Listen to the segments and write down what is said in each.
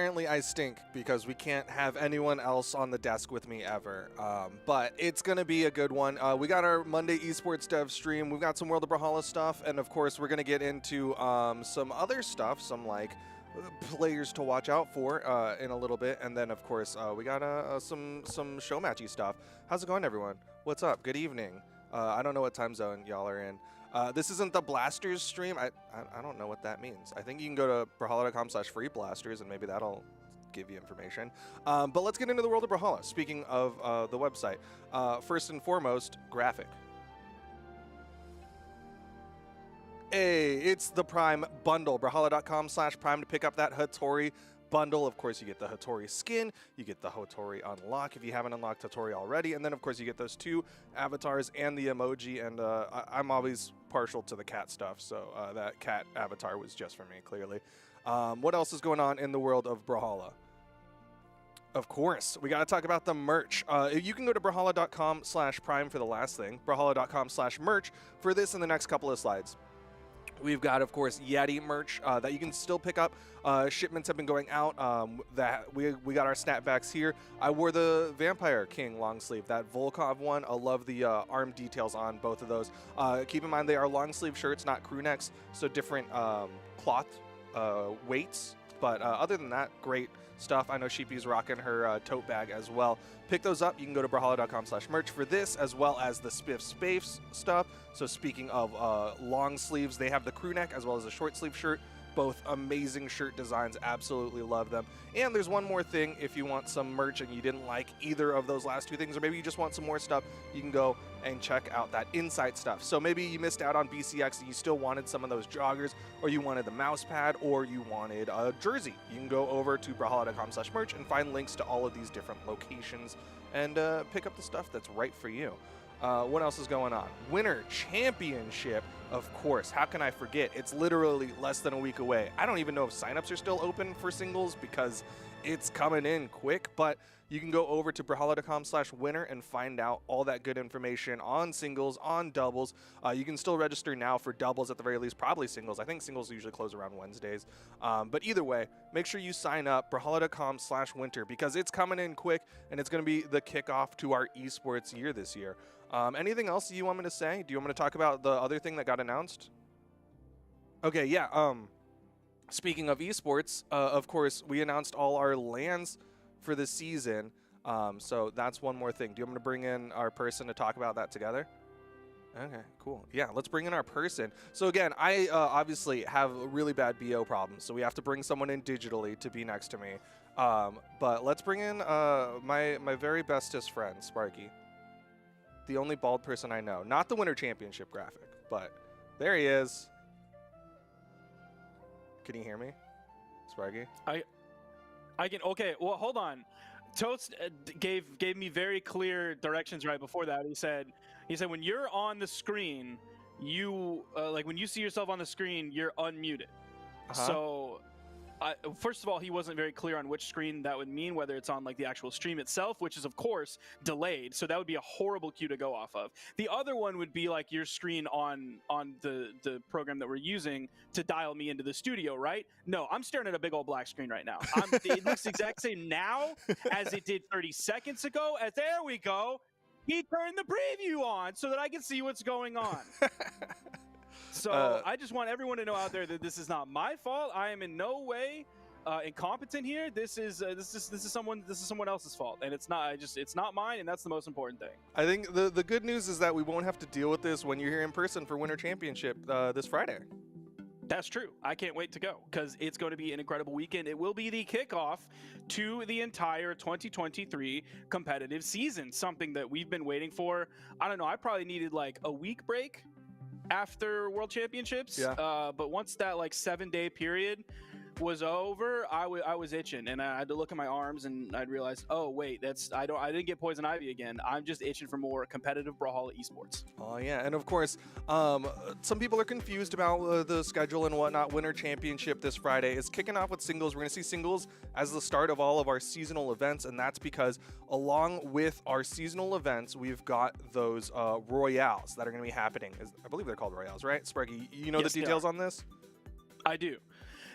Apparently I stink because we can't have anyone else on the desk with me ever. But it's going to be a good one. We got our Monday esports dev stream. We've got some World of Brawlhalla stuff. And of course, we're going to get into some other stuff, some like players to watch out for in a little bit. And then of course, we got some show matchy stuff. How's it going, everyone? What's up? Good evening. I don't know what time zone y'all are in. This isn't the Blasters stream. I don't know what that means. I think you can go to brawlhalla.com/freeblasters and maybe that'll give you information. But let's get into the world of Brawlhalla. Speaking of the website, first and foremost, graphic. Hey, it's the Prime Bundle. Brawlhalla.com/Prime to pick up that Hattori bundle. Of course, you get the Hattori skin, you get the Hattori unlock if you haven't unlocked Hattori already, and then of course you get those 2 avatars and the emoji, and I'm always partial to the cat stuff, so that cat avatar was just for me, clearly. What else is going on in the world of Brawlhalla? Of course, we got to talk about the merch. You can go to brawlhalla.com/Prime for the last thing, brawlhalla.com/merch for this and the next couple of slides. We've got, of course, Yeti merch that you can still pick up. Shipments have been going out. That we got our snapbacks here. I wore the Vampire King long sleeve, that Volkov one. I love the arm details on both of those. Keep in mind they are long sleeve shirts, not crew necks, so different cloth weights. But other than that, great stuff. I know Sheepy's rocking her tote bag as well. Pick those up. You can go to brawlhalla.com/merch for this, as well as the Spiff Space stuff. So speaking of long sleeves, they have the crew neck as well as a short sleeve shirt. Both amazing shirt designs. Absolutely love them. And there's one more thing. If you want some merch and you didn't like either of those last 2 things, or maybe you just want some more stuff, you can go and check out that Insight stuff. So maybe you missed out on BCX and you still wanted some of those joggers, or you wanted the mouse pad, or you wanted a jersey. You can go over to brawlhalla.com/merch and find links to all of these different locations and pick up the stuff that's right for you. What else is going on? Winter Championship, of course. How can I forget? It's literally less than a week away. I don't even know if signups are still open for singles because it's coming in quick, but you can go over to brawlhalla.com/winner and find out all that good information on singles, on doubles. You can still register now for doubles at the very least, probably singles. I think singles usually close around Wednesdays. But either way, make sure you sign up, brawlhalla.com/winter, because it's coming in quick and it's going to be the kickoff to our esports year this year. Anything else you want me to say? Do you want me to talk about the other thing that got announced? Okay, yeah. Speaking of esports, of course, we announced all our LANs for the season. So that's one more thing. Do you want me to bring in our person to talk about that together? Okay, cool. Yeah, let's bring in our person. So again, I obviously have a really bad BO problems, so we have to bring someone in digitally to be next to me. But let's bring in my very bestest friend, Sparky. The only bald person I know. Not the Winter Championship graphic, but there he is. Can you hear me, Sparky? I can. Okay, well, hold on. Toast gave me very clear directions right before that. He said when you're on the screen, you like when you see yourself on the screen, you're unmuted. So first of all, he wasn't very clear on which screen that would mean, whether it's on like the actual stream itself, which is of course delayed, so that would be a horrible cue to go off of. The other one would be like your screen on the program that we're using to dial me into the studio, right? No, I'm staring at a big old black screen right now. It looks the exact same now as it did 30 seconds ago. There we go. He turned the preview on so that I can see what's going on. So I just want everyone to know out there that this is not my fault. I am in no way incompetent here. This is someone else's fault, and it's not mine, and that's the most important thing. I think the good news is that we won't have to deal with this when you're here in person for Winter Championship this Friday. That's true. I can't wait to go because it's going to be an incredible weekend. It will be the kickoff to the entire 2023 competitive season, something that we've been waiting for. I don't know. I probably needed like a week break after World Championships. Yeah. But once that like 7-day period was over, I was itching, and I had to look at my arms, and I'd realized, oh wait, I didn't get poison ivy again. I'm just itching for more competitive Brawlhalla esports. Oh yeah, and of course, some people are confused about the schedule and whatnot. Winter Championship this Friday is kicking off with singles. We're gonna see singles as the start of all of our seasonal events, and that's because along with our seasonal events, we've got those royales that are gonna be happening. I believe they're called royales, right? Sparky, you know yes, the details on this? I do.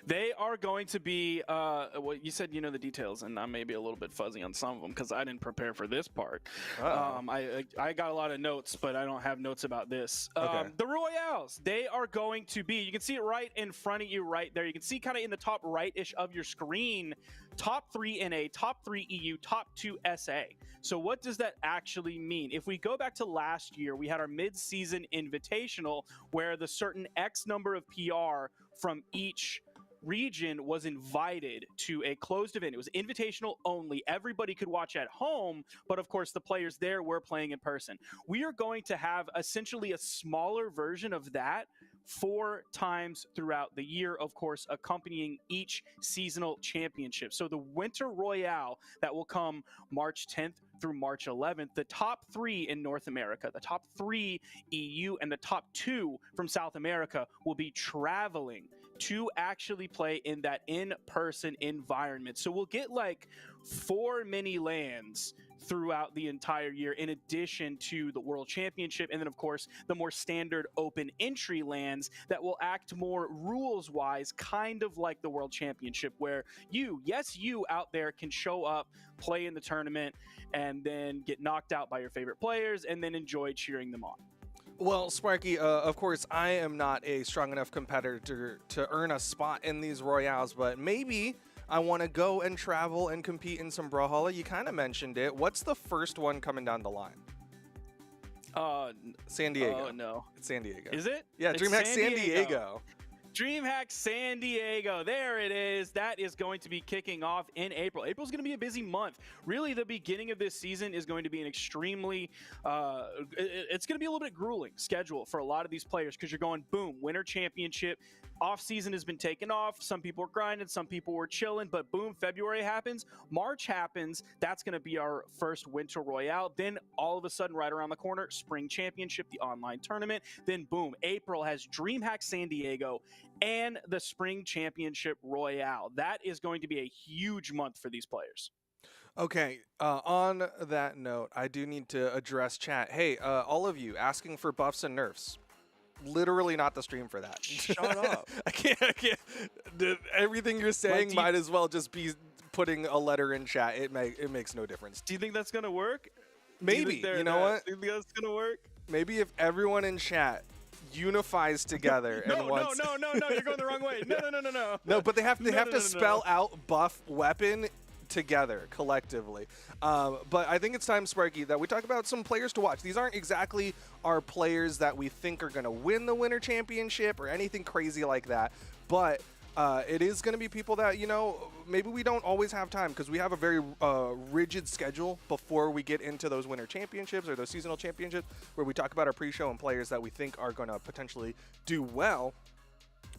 They are going to be, well, you said you know the details, and I may be a little bit fuzzy on some of them because I didn't prepare for this part. I got a lot of notes, but I don't have notes about this. Okay. The Royales, they are going to be, you can see it right in front of you right there. You can see kind of in the top right-ish of your screen, top 3 NA, top 3 EU, top 2 SA. So what does that actually mean? If we go back to last year, we had our mid-season invitational where the certain X number of PR from each region was invited to a closed event. It was invitational only. Everybody could watch at home, but of course the players there were playing in person. We are going to have essentially a smaller version of that 4 times throughout the year, of course, accompanying each seasonal championship. So the Winter Royale that will come March 10th through March 11th, the top 3 in North America, the top 3 EU, and the top 2 from South America will be traveling to actually play in that in-person environment. So we'll get like 4 mini lands throughout the entire year, in addition to the World Championship, and then of course the more standard open entry lands that will act more rules wise, kind of like the World Championship, where you out there can show up, play in the tournament, and then get knocked out by your favorite players and then enjoy cheering them on. Well, Sparky, of course, I am not a strong enough competitor to earn a spot in these Royales, but maybe I want to go and travel and compete in some Brawlhalla. You kind of mentioned it. What's the first one coming down the line? San Diego. Oh, no. It's San Diego. Is it? Yeah, It's DreamHack San Diego. DreamHack San Diego. There it is. That is going to be kicking off in April. April's going to be a busy month. Really, the beginning of this season is going to be an extremely, it's going to be a little bit grueling schedule for a lot of these players because you're going, boom, Winter Championship. Off season has been taken off. Some people were grinding, some people were chilling, but boom, February happens. March happens. That's going to be our first Winter Royale. Then all of a sudden, right around the corner, Spring Championship, the online tournament. Then boom, April has DreamHack San Diego and the Spring Championship Royale. That is going to be a huge month for these players. Okay, on that note, I do need to address chat. Hey, all of you asking for buffs and nerfs. Literally not the stream for that. Shut up. I can't. Everything you're saying might as well just be putting a letter in chat. It makes no difference. Do you think that's going to work? Maybe. You know what? Do you think that's going to work? Maybe if everyone in chat unifies together no, and wants... No, you're going the wrong way. No. No, but they have to spell out buff weapon together collectively. But I think it's time, Sparky, that we talk about some players to watch. These aren't exactly our players that we think are going to win the Winter Championship or anything crazy like that, but it is going to be people that, you know, maybe we don't always have time because we have a very rigid schedule before we get into those Winter Championships or those seasonal championships where we talk about our pre-show and players that we think are going to potentially do well.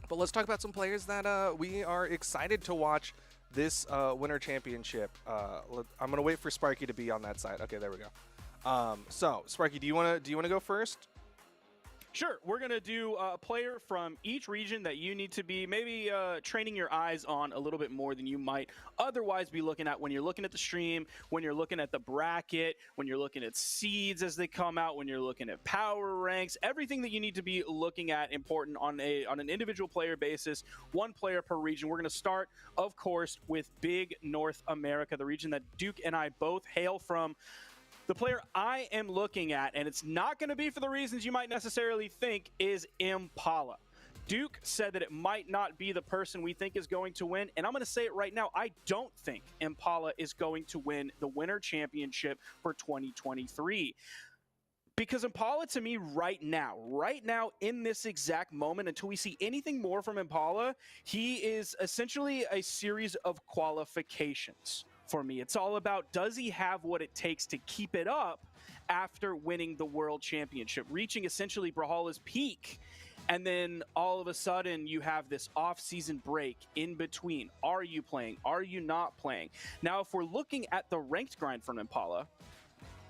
But let's talk about some players that we are excited to watch this Winter Championship. I'm gonna wait for Sparky to be on that side. Okay, there we go. So Sparky, do you wanna go first? Sure, we're going to do a player from each region that you need to be maybe training your eyes on a little bit more than you might otherwise be looking at when you're looking at the stream, when you're looking at the bracket, when you're looking at seeds as they come out, when you're looking at power ranks, everything that you need to be looking at important on an individual player basis, one player per region. We're going to start, of course, with Big North America, the region that Duke and I both hail from. The player I am looking at, and it's not going to be for the reasons you might necessarily think, is Impala. Duke said that it might not be the person we think is going to win, and I'm going to say it right now. I don't think Impala is going to win the Winter Championship for 2023. Because Impala, to me, right now, in this exact moment, until we see anything more from Impala, he is essentially a series of qualifications. For me, it's all about, does he have what it takes to keep it up after winning the World Championship, reaching essentially Brawlhalla's peak, and then all of a sudden you have this off-season break in between. Are you playing? Are you not playing? Now, if we're looking at the ranked grind from Impala,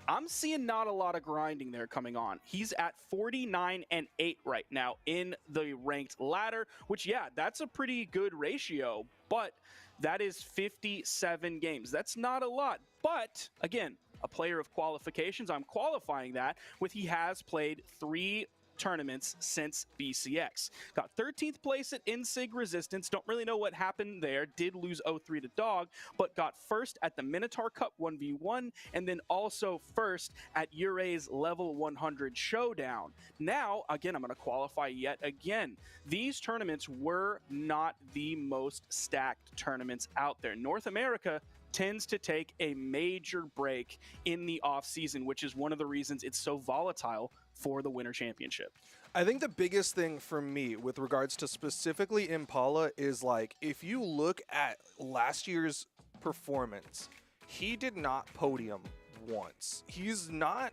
I'm seeing not a lot of grinding there coming on. He's at 49-8 right now in the ranked ladder, which, yeah, that's a pretty good ratio, but that is 57 games. That's not a lot, but again, a player of qualifications. I'm qualifying that with he has played 3 tournaments since BCX. Got 13th place at INSIG Resistance. Don't really know what happened there. Did lose 0-3 to Dog, but got first at the Minotaur Cup 1v1, and then also first at Uray's Level 100 Showdown. Now, again, I'm going to qualify yet again. These tournaments were not the most stacked tournaments out there. North America tends to take a major break in the off season, which is one of the reasons it's so volatile for the Winter Championship. I think the biggest thing for me with regards to specifically Impala is, like, if you look at last year's performance, he did not podium once. He's not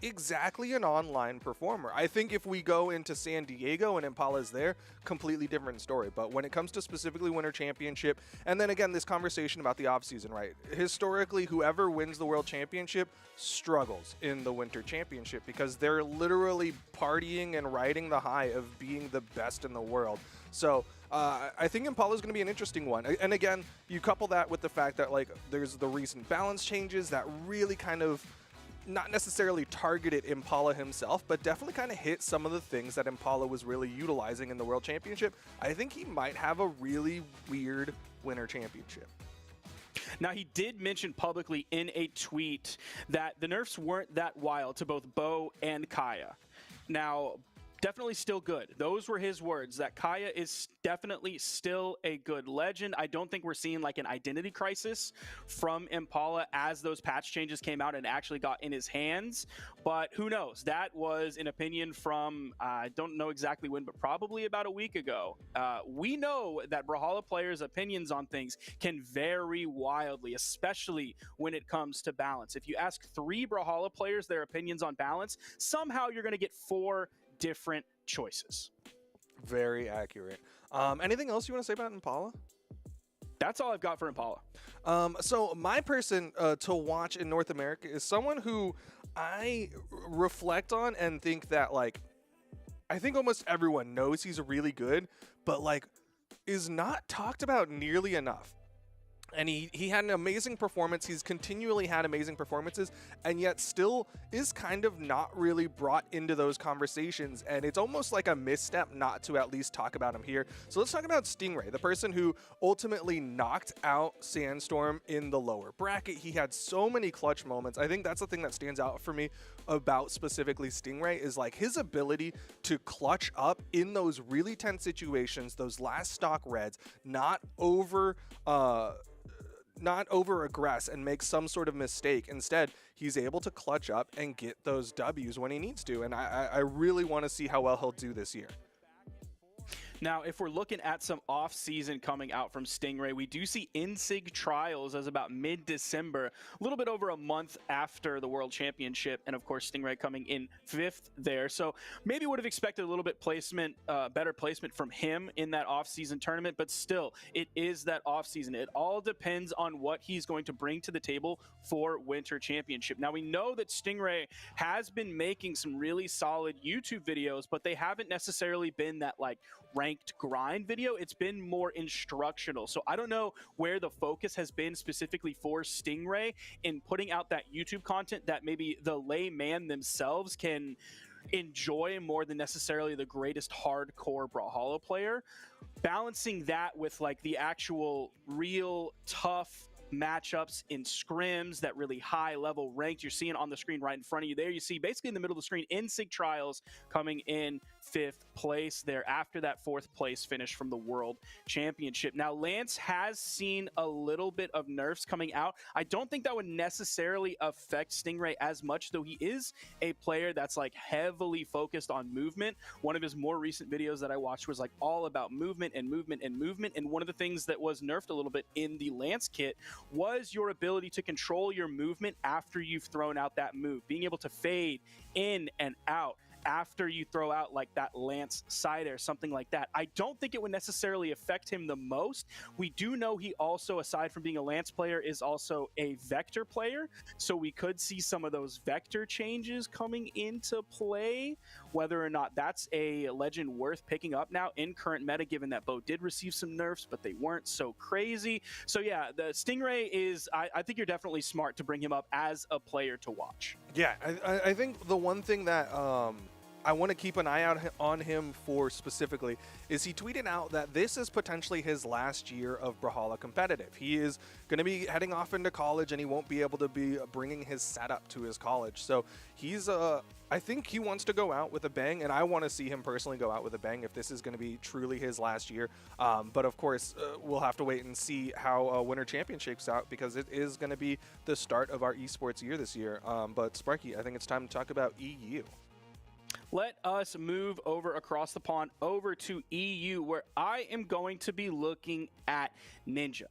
exactly an online performer. I think if we go into San Diego and Impala's there, completely different story. But when it comes to specifically Winter Championship, and then again, this conversation about the offseason, right? Historically, whoever wins the World Championship struggles in the Winter Championship because they're literally partying and riding the high of being the best in the world. So I think Impala is going to be an interesting one. And again, you couple that with the fact that, like, there's the recent balance changes that really kind of not necessarily targeted Impala himself, but definitely kind of hit some of the things that Impala was really utilizing in the World Championship. I think he might have a really weird Winter Championship. Now, he did mention publicly in a tweet that the nerfs weren't that wild to both Bo and Kaya. Now, definitely still good. Those were his words, that Kaya is definitely still a good legend. I don't think we're seeing like an identity crisis from Impala as those patch changes came out and actually got in his hands. But who knows? That was an opinion from, I don't know exactly when, but probably about a week ago. We know that Brawlhalla players' opinions on things can vary wildly, especially when it comes to balance. If you ask 3 Brawlhalla players their opinions on balance, somehow you're going to get 4 different choices. Very accurate. Anything else you want to say about Impala? That's all I've got for Impala. So my person to watch in North America is someone who I reflect on and think that, like, I think almost everyone knows he's really good, but, like, is not talked about nearly enough. And he had an amazing performance. He's continually had amazing performances, and yet still is kind of not really brought into those conversations. And it's almost like a misstep not to at least talk about him here. So let's talk about Stingray, the person who ultimately knocked out Sandstorm in the lower bracket. He had so many clutch moments. I think that's the thing that stands out for me about specifically Stingray is, like, his ability to clutch up in those really tense situations, those last stock reds, not over aggress and make some sort of mistake. Instead, he's able to clutch up and get those W's when he needs to. And I really want to see how well he'll do this year. Now, if we're looking at some off-season coming out from Stingray, we do see INSIG Trials as about mid-December, a little bit over a month after the World Championship, and of course Stingray coming in 5th there. So maybe would have expected a little bit better placement from him in that off-season tournament, but still, it is that off-season. It all depends on what he's going to bring to the table for Winter Championship. Now, we know that Stingray has been making some really solid YouTube videos, but they haven't necessarily been that, like, ranked grind video. It's been more instructional. So I don't know where the focus has been specifically for Stingray in putting out that YouTube content that maybe the layman themselves can enjoy more than necessarily the greatest hardcore Brawlhalla player. Balancing that with, like, the actual real tough matchups in scrims, that really high level ranked. You're seeing on the screen right in front of you there. You see basically in the middle of the screen INSIG Trials coming in 5th place there after that 4th place finish from the World Championship. Now, Lance has seen a little bit of nerfs coming out. I don't think that would necessarily affect Stingray as much, though he is a player that's, like, heavily focused on movement. One of his more recent videos that I watched was, like, all about movement and movement and movement. And one of the things that was nerfed a little bit in the Lance kit was your ability to control your movement after you've thrown out that move, being able to fade in and out after you throw out, like, that Lance side air, something like that. I don't think it would necessarily affect him the most. We do know he also, aside from being a Lance player, is also a Vector player, so we could see some of those Vector changes coming into play. Whether or not that's a legend worth picking up now in current meta, given that Bo did receive some nerfs, but they weren't so crazy. So yeah, the Stingray is, I think you're definitely smart to bring him up as a player to watch. Yeah, I think the one thing that I want to keep an eye out on him for specifically is he tweeted out that this is potentially his last year of Brawlhalla competitive. He is going to be heading off into college, and he won't be able to be bringing his setup to his college. So he's I think he wants to go out with a bang, and I want to see him personally go out with a bang if this is going to be truly his last year. But of course, we'll have to wait and see how Winter Champion shakes out, because it is going to be the start of our esports year this year. But Sparky, I think it's time to talk about EU. Let us move over across the pond over to EU, where I am going to be looking at Ninja.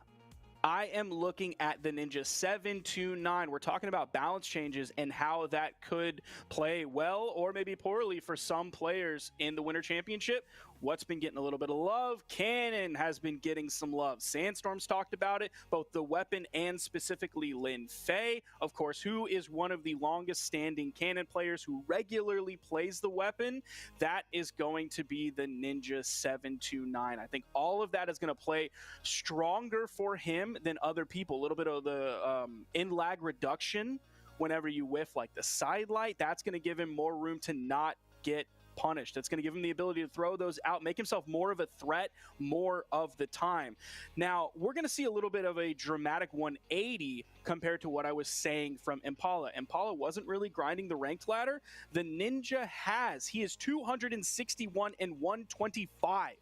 I am looking at the Ninja 729. We're talking about balance changes and how that could play well or maybe poorly for some players in the Winter Championship. What's been getting a little bit of love? Cannon has been getting some love. Sandstorm's talked about it, both the weapon and specifically Lin Fei, of course, who is one of the longest standing Cannon players who regularly plays the weapon. That is going to be the Ninja 729. I think all of that is going to play stronger for him than other people. A little bit of the in-lag reduction whenever you whiff like the side light, that's going to give him more room to not get punished. That's going to give him the ability to throw those out, make himself more of a threat more of the time. Now, we're going to see a little bit of a dramatic 180 compared to what I was saying from Impala. Impala wasn't really grinding the ranked ladder. The Ninja has. He is 261 and 125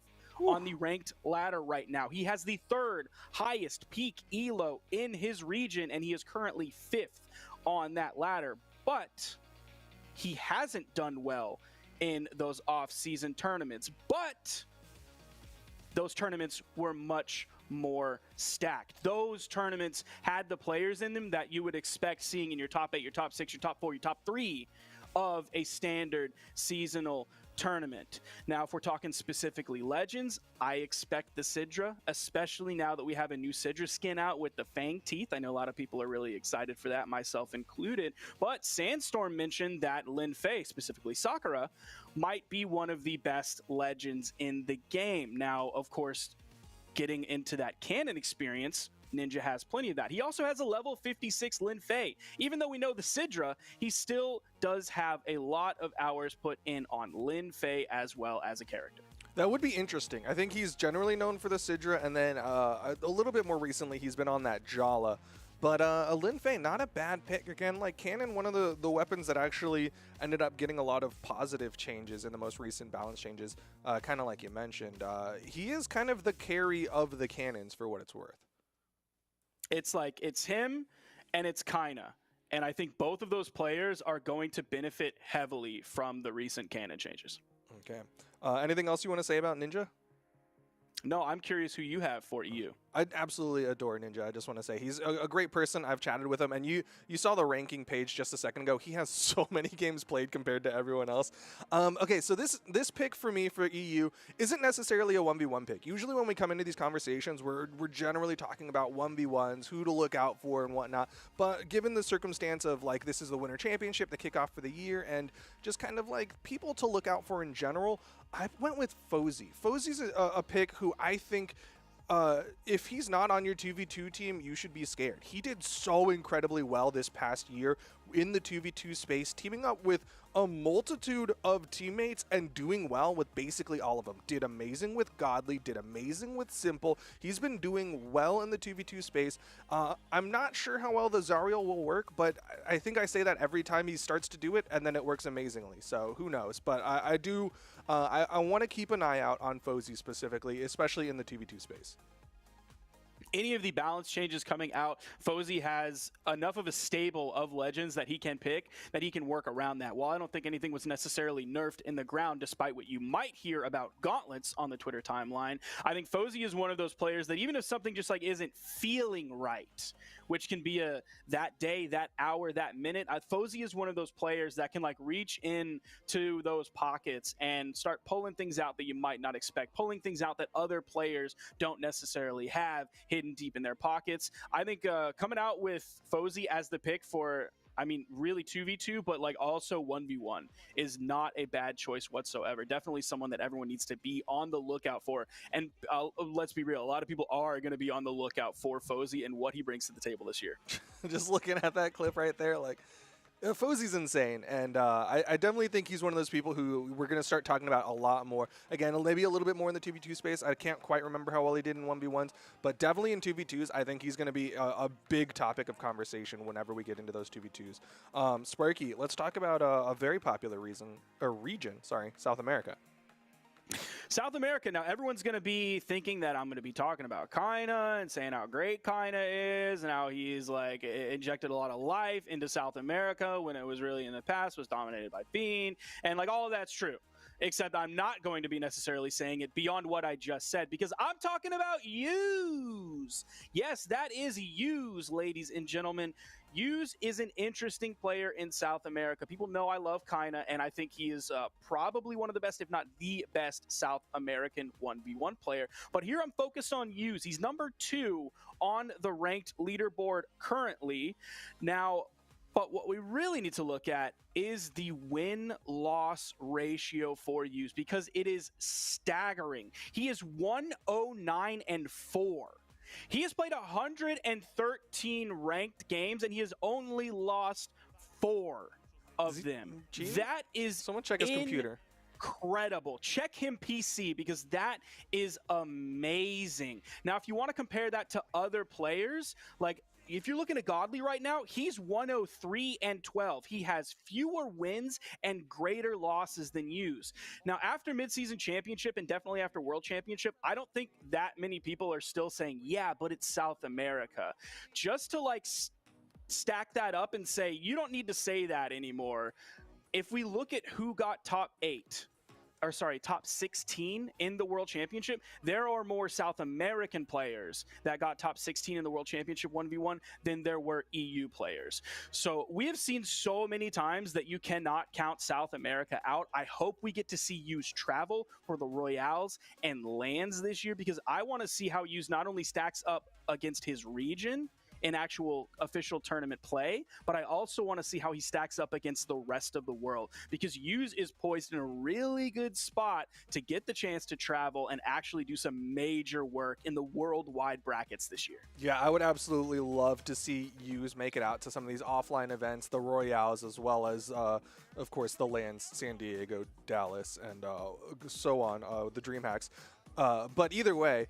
on the ranked ladder right now. He has the third highest peak elo in his region, and he is currently 5th on that ladder. But he hasn't done well in those off-season tournaments, but those tournaments were much more stacked. Those tournaments had the players in them that you would expect seeing in your top 8, your top 6, your top 4, your top 3 of a standard seasonal tournament. Now, if we're talking specifically Legends, I expect the Sidra, especially now that we have a new Sidra skin out with the Fang teeth. I know a lot of people are really excited for that, myself included. But Sandstorm mentioned that Lin Fei, specifically Sakura, might be one of the best Legends in the game. Now, of course, getting into that canon experience, Ninja has plenty of that. He also has a level 56 Lin Fei. Even though we know the Sidra, he still does have a lot of hours put in on Lin Fei as well as a character. That would be interesting. I think he's generally known for the Sidra, and then a little bit more recently, he's been on that Jala. But Lin Fei, not a bad pick. Again, like Cannon, one of the weapons that actually ended up getting a lot of positive changes in the most recent balance changes, kind of like you mentioned. He is kind of the carry of the Cannons for what it's worth. It's like, it's him and it's Kaina. And I think both of those players are going to benefit heavily from the recent canon changes. Okay. Anything else you want to say about Ninja? No, I'm curious who you have for EU. I absolutely adore Ninja. I just want to say he's a great person. I've chatted with him, and you saw the ranking page just a second ago. He has so many games played compared to everyone else. Okay, so this pick for me for EU isn't necessarily a 1v1 pick. Usually when we come into these conversations, we're generally talking about 1v1s, who to look out for and whatnot. But given the circumstance of like this is the Winter Championship, the kickoff for the year, and just kind of like people to look out for in general, I went with Fozy. Fozy's a pick who I think if he's not on your 2v2 team, you should be scared. He did so incredibly well this past year in the 2v2 space, teaming up with a multitude of teammates and doing well with basically all of them. Did amazing with Godly, did amazing with Simple. He's been doing well in the 2v2 space. I'm not sure how well the Zariel will work, but I think I say that every time he starts to do it, and then it works amazingly. So who knows? But I want to keep an eye out on Fozy specifically, especially in the 2v2 space. Any of the balance changes coming out, Fozy has enough of a stable of Legends that he can pick, that he can work around that. While I don't think anything was necessarily nerfed in the ground, despite what you might hear about gauntlets on the Twitter timeline, I think Fozy is one of those players that even if something just like isn't feeling right, which can be that day, that hour, that minute, Fozy is one of those players that can like reach in to those pockets and start pulling things out that you might not expect, pulling things out that other players don't necessarily have hidden deep in their pockets. I think coming out with Fozy as the pick for, I mean, really 2v2, but like also 1v1 is not a bad choice whatsoever. Definitely someone that everyone needs to be on the lookout for. And let's be real, a lot of people are going to be on the lookout for Fozy and what he brings to the table this year. Just looking at that clip right there, like, Fozzy's insane, and I definitely think he's one of those people who we're going to start talking about a lot more. Again, maybe a little bit more in the 2v2 space. I can't quite remember how well he did in 1v1s, but definitely in 2v2s, I think he's going to be a big topic of conversation whenever we get into those 2v2s. Sparky, let's talk about a very popular region, South America. South America. Now, everyone's going to be thinking that I'm going to be talking about Kaina and saying how great Kaina is and how he's like injected a lot of life into South America when it was really in the past was dominated by Fiend. And like all of that's true. Except I'm not going to be necessarily saying it beyond what I just said because I'm talking about Use. Yes, that is Use, ladies and gentlemen. Use is an interesting player in South America. People know I love Kaina, and I think he is probably one of the best, if not the best, South American 1v1 player. But here I'm focused on Use. He's number 2 on the ranked leaderboard currently. Now, but what we really need to look at is the win-loss ratio for Use because it is staggering. He is 109-4. He has played 113 ranked games, and he has only lost 4 of them. That is someone check his computer. Incredible. Check him PC because that is amazing. Now, if you want to compare that to other players, like if you're looking at Godly right now, he's 103-12. He has fewer wins and greater losses than Use. Now, after midseason championship and definitely after world championship, I don't think that many people are still saying, yeah, but it's South America. Just to like stack that up and say, you don't need to say that anymore. If we look at who got top 16 in the World Championship, there are more South American players that got top 16 in the World Championship 1v1 than there were EU players. So we have seen so many times that you cannot count South America out. I hope we get to see Use travel for the Royales and lands this year because I want to see how Use not only stacks up against his region in actual official tournament play, but I also want to see how he stacks up against the rest of the world because Use is poised in a really good spot to get the chance to travel and actually do some major work in the worldwide brackets this year. Yeah, I would absolutely love to see Use make it out to some of these offline events, the Royales, as well as, of course, the lands, San Diego, Dallas, and so on, the DreamHacks. But either way,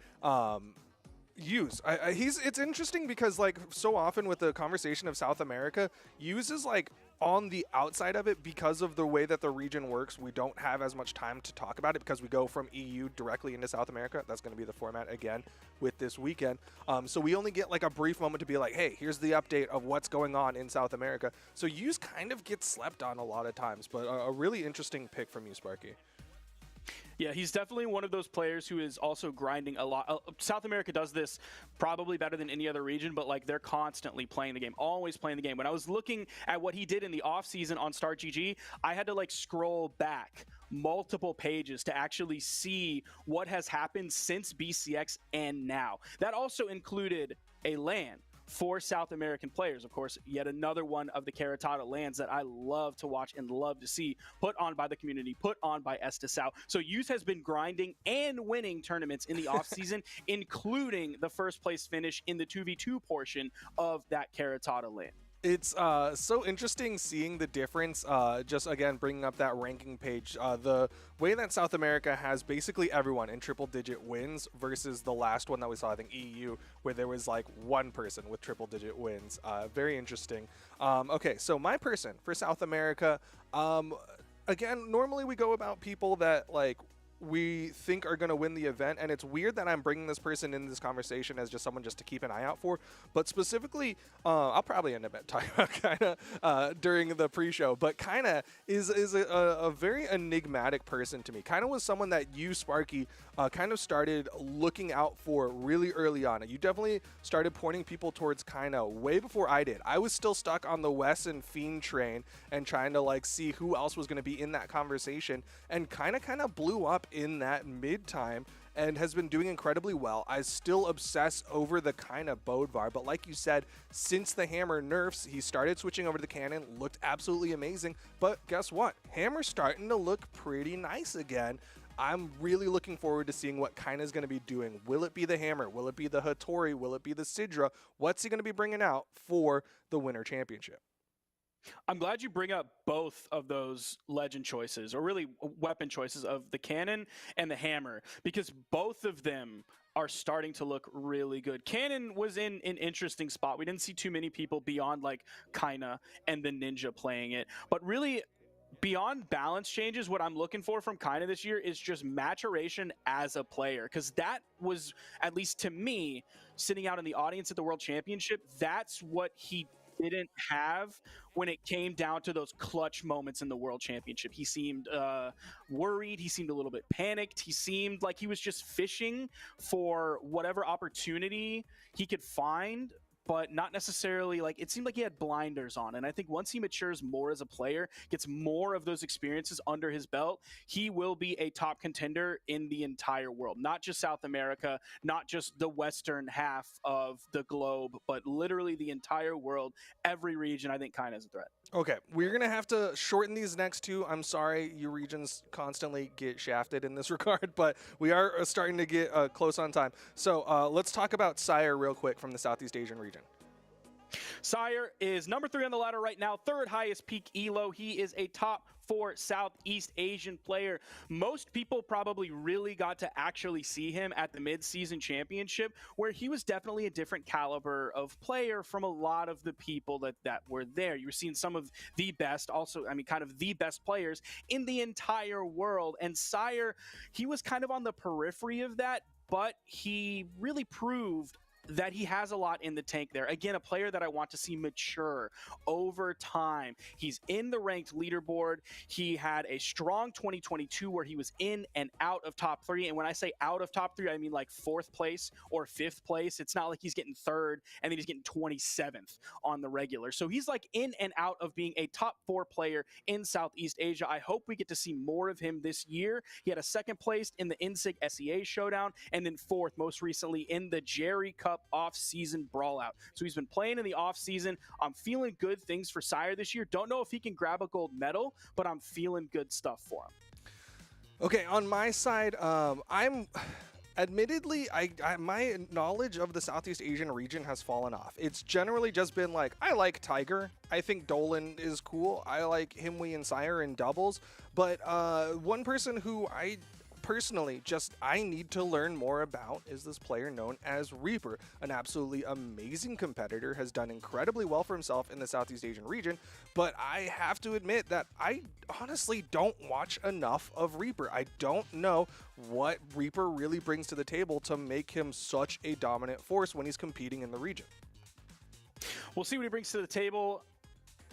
Use. It's interesting because like so often with the conversation of South America, Use is like on the outside of it because of the way that the region works. We don't have as much time to talk about it because we go from EU directly into South America. That's going to be the format again with this weekend. So we only get like a brief moment to be like, hey, here's the update of what's going on in South America. So Use kind of gets slept on a lot of times, but a really interesting pick from you, Sparky. Yeah, he's definitely one of those players who is also grinding a lot. South America does this probably better than any other region, but like they're constantly playing the game, always playing the game. When I was looking at what he did in the offseason on Start GG, I had to like scroll back multiple pages to actually see what has happened since BCX and now. That also included a LAN for South American players. Of course, yet another one of the Caratada lands that I love to watch and love to see put on by the community, put on by Estasau. So Use has been grinding and winning tournaments in the offseason, including the first place finish in the 2v2 portion of that Caratada land. It's so interesting seeing the difference, just again bringing up that ranking page, the way that South America has basically everyone in triple-digit wins versus the last one that we saw, I think EU, where there was like one person with triple-digit wins. Very interesting. Okay, so my person for South America, again, normally we go about people that like we think are going to win the event, and it's weird that I'm bringing this person in this conversation as just someone just to keep an eye out for, but specifically I'll probably end up talking about Kaina during the pre-show, but Kaina is a very enigmatic person to me. Kaina was someone that you, Sparky, kind of started looking out for really early on. You definitely started pointing people towards Kaina way before I did. I was still stuck on the Wes and Fiend train and trying to like see who else was going to be in that conversation, and Kaina kind of blew up in that mid time and has been doing incredibly well. I still obsess over the Kaina Bodvar, but like you said, since the Hammer nerfs, he started switching over to the cannon, looked absolutely amazing, but guess what? Hammer's starting to look pretty nice again. I'm really looking forward to seeing what Kaina's going to be doing. Will it be the Hammer? Will it be the Hattori? Will it be the Sidra? What's he going to be bringing out for the Winter Championship? I'm glad you bring up both of those legend choices, or really weapon choices, of the cannon and the hammer, because both of them are starting to look really good. Cannon was in an interesting spot. We didn't see too many people beyond like Kaina and the Ninja playing it, but really beyond balance changes, what I'm looking for from Kaina this year is just maturation as a player, because that was, at least to me, sitting out in the audience at the World Championship, that's what he didn't have when it came down to those clutch moments in the World Championship. He seemed worried. He seemed a little bit panicked. He seemed like he was just fishing for whatever opportunity he could find, but not necessarily, like, it seemed like he had blinders on. And I think once he matures more as a player, gets more of those experiences under his belt, he will be a top contender in the entire world, not just South America, not just the western half of the globe, but literally the entire world, every region. I think Kaina is a threat. Okay, we're going to have to shorten these next two. I'm sorry, you regions constantly get shafted in this regard, but we are starting to get close on time. So let's talk about Sire real quick from the Southeast Asian region. Sire is number 3 on the ladder right now, 3rd highest peak elo. He is a top 4 Southeast Asian player. Most people probably really got to actually see him at the mid-season championship, where he was definitely a different caliber of player from a lot of the people that were there. You were seeing some of the best, also, I mean, kind of the best players in the entire world. And Sire, he was kind of on the periphery of that, but he really proved that he has a lot in the tank there. Again, a player that I want to see mature over time. He's in the ranked leaderboard. He had a strong 2022 where he was in and out of top 3. And when I say out of top 3, I mean like 4th place or 5th place. It's not like he's getting 3rd and then he's getting 27th on the regular. So he's like in and out of being a top 4 player in Southeast Asia. I hope we get to see more of him this year. He had a 2nd place in the INSIG SEA showdown, and then 4th most recently in the Jerry Cup off-season Brawlout. So he's been playing in the off-season. I'm feeling good things for Sire this year. Don't know if he can grab a gold medal, but I'm feeling good stuff for him. Okay, on my side, I'm admittedly, my knowledge of the Southeast Asian region has fallen off. It's generally just been like, I like Tiger. I think Dolan is cool. I like Himwee and Sire in doubles. But one person who I personally I need to learn more about is this player known as Reaper, an absolutely amazing competitor, has done incredibly well for himself in the Southeast Asian region, but I have to admit that I honestly don't watch enough of Reaper. I don't know what Reaper really brings to the table to make him such a dominant force when he's competing in the region. We'll see what he brings to the table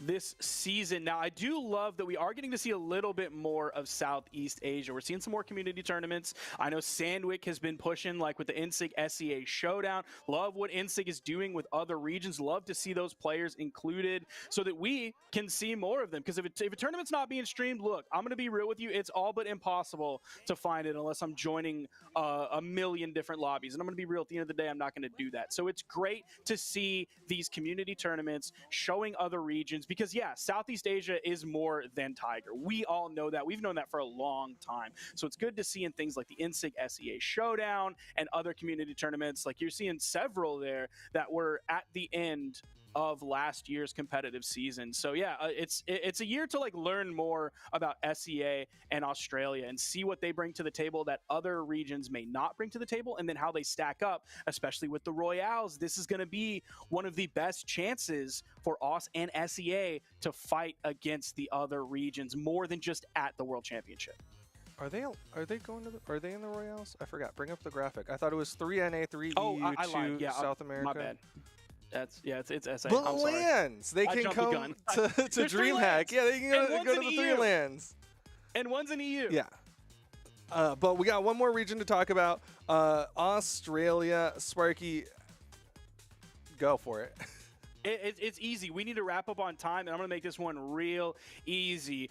this season. Now, I do love that we are getting to see a little bit more of Southeast Asia. We're seeing some more community tournaments. I know Sandwick has been pushing, like with the INSIG SEA Showdown. Love what INSIG is doing with other regions. Love to see those players included so that we can see more of them. Because if a tournament's not being streamed, look, I'm going to be real with you. It's all but impossible to find it unless I'm joining a million different lobbies. And I'm going to be real, at the end of the day, I'm not going to do that. So it's great to see these community tournaments showing other regions. Because, yeah, Southeast Asia is more than Tiger. We all know that. We've known that for a long time. So it's good to see in things like the INSIG SEA Showdown and other community tournaments. Like, you're seeing several there that were at the end of last year's competitive season. So yeah, it's a year to like learn more about SEA and Australia and see what they bring to the table that other regions may not bring to the table, and then how they stack up, especially with the Royales. This is going to be one of the best chances for us and SEA to fight against the other regions more than just at the World Championship. Are they going to are they in the Royales? I forgot. Bring up the graphic. I thought it was 3 NA, 3 EU, 2 South America. My bad. It's SA. The lands! They can come to DreamHack. Yeah, they can go to the 3 lands. And one's in EU. Yeah. But we got one more region to talk about. Australia. Sparky, go for it. It's easy. We need to wrap up on time, and I'm going to make this one real easy.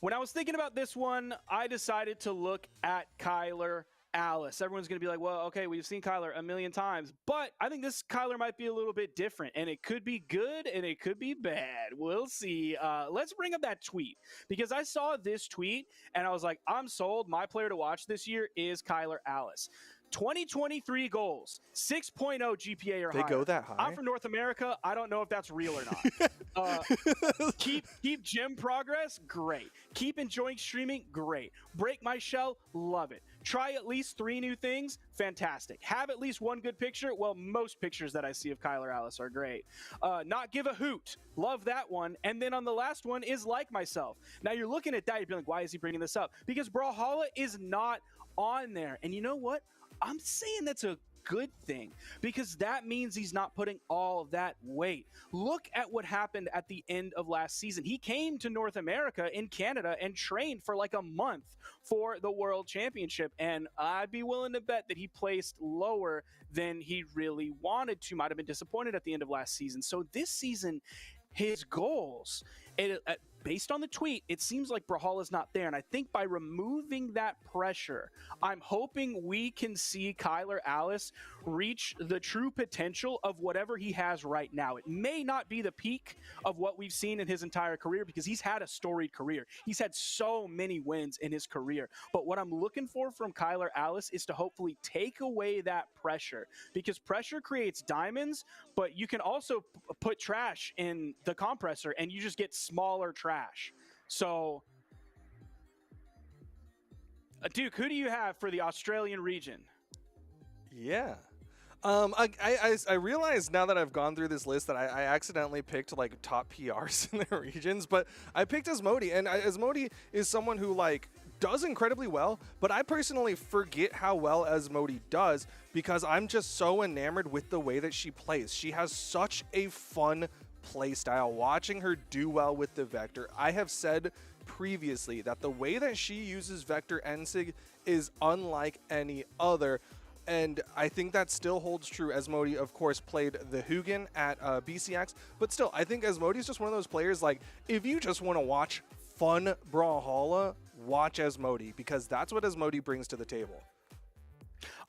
When I was thinking about this one, I decided to look at Kyler Alice. Everyone's going to be like, well, okay, we've seen Kyler a million times, but I think this Kyler might be a little bit different, and it could be good and it could be bad. We'll see. Let's bring up that tweet, because I saw this tweet and I was like, I'm sold. My player to watch this year is Kyler Alice. 2023 goals, 6.0 GPA or They higher. go that high? I'm from North America. I don't know if that's real or not. Keep gym progress, great. Keep enjoying streaming, great. Break my shell, love it. Try at least 3 new things, fantastic. Have at least 1 good picture, well, most pictures that I see of Kyler Alice are great. Not give a hoot, love that one. And then on the last one is like myself. Now you're looking at that, you're being like, why is he bringing this up? Because Brawlhalla is not on there. And you know what? I'm saying that's a good thing, because that means he's not putting all that weight. Look at what happened at the end of last season. He came to North America in Canada and trained for like a month for the World Championship, and I'd be willing to bet that he placed lower than he really wanted to. Might have been disappointed at the end of last season. So this season, his goals, based on the tweet, it seems like Brawlhalla is not there. And I think by removing that pressure, I'm hoping we can see Kyler Alice reach the true potential of whatever he has right now. It may not be the peak of what we've seen in his entire career, because he's had a storied career. He's had so many wins in his career. But what I'm looking for from Kyler Alice is to hopefully take away that pressure, because pressure creates diamonds, but you can also put trash in the compressor and you just get smaller trash. So, Duke, who do you have for the Australian region? Yeah. I realize now that I've gone through this list that I accidentally picked like top PRs in their regions, but I picked Asmodee, and Asmodee is someone who like does incredibly well, but I personally forget how well Asmodee does because I'm just so enamored with the way that she plays. She has such a fun play style. Watching her do well with the Vector, I have said previously that the way that she uses Vector Ensig is unlike any other. And I think that still holds true. Asmodee, of course, played the Hugin at BCX, but still, I think Asmodee is just one of those players, like, if you just want to watch fun Brawlhalla, watch Asmodee, because that's what Asmodee brings to the table.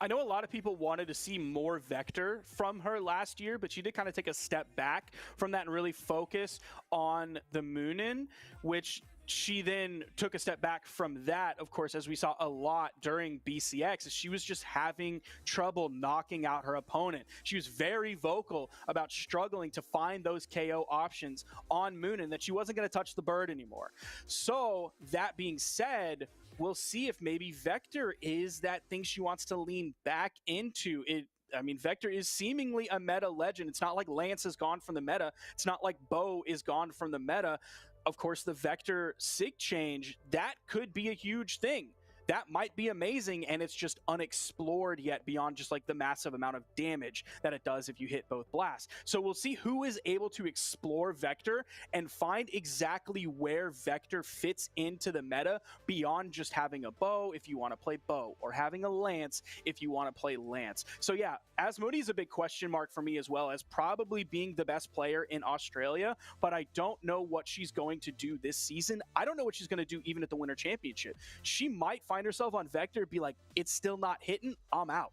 I know a lot of people wanted to see more Vector from her last year, but she did kind of take a step back from that and really focus on the Moonin, which she then took a step back from that, of course, as we saw a lot during BCX. She was just having trouble knocking out her opponent. She was very vocal about struggling to find those KO options on Moonin, that she wasn't going to touch the bird anymore. So that being said, we'll see if maybe Vector is that thing she wants to lean back into. I mean, Vector is seemingly a meta legend. It's not like Lance is gone from the meta. It's not like Bo is gone from the meta. Of course, the Vector SIG change, that could be a huge thing. That might be amazing, and it's just unexplored yet beyond just like the massive amount of damage that it does if you hit both blasts. So we'll see who is able to explore Vector and find exactly where Vector fits into the meta beyond just having a bow if you want to play bow, or having a lance if you want to play lance. So yeah, Asmodee is a big question mark for me, as well as probably being the best player in Australia, but I don't know what she's going to do this season. I don't know what she's going to do even at the Winter Championship. She might find herself on Vector, be like, it's still not hitting, I'm out.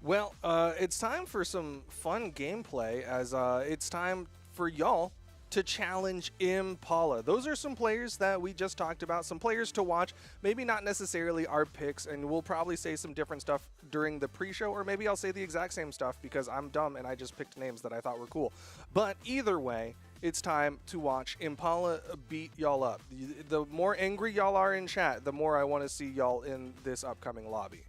Well, it's time for some fun gameplay, as it's time for y'all to challenge Impala. Those are some players that we just talked about, some players to watch, maybe not necessarily our picks, and we'll probably say some different stuff during the pre-show, or maybe I'll say the exact same stuff because I'm dumb and I just picked names that I thought were cool. But either way, it's time to watch Impala beat y'all up. The more angry y'all are in chat, the more I want to see y'all in this upcoming lobby.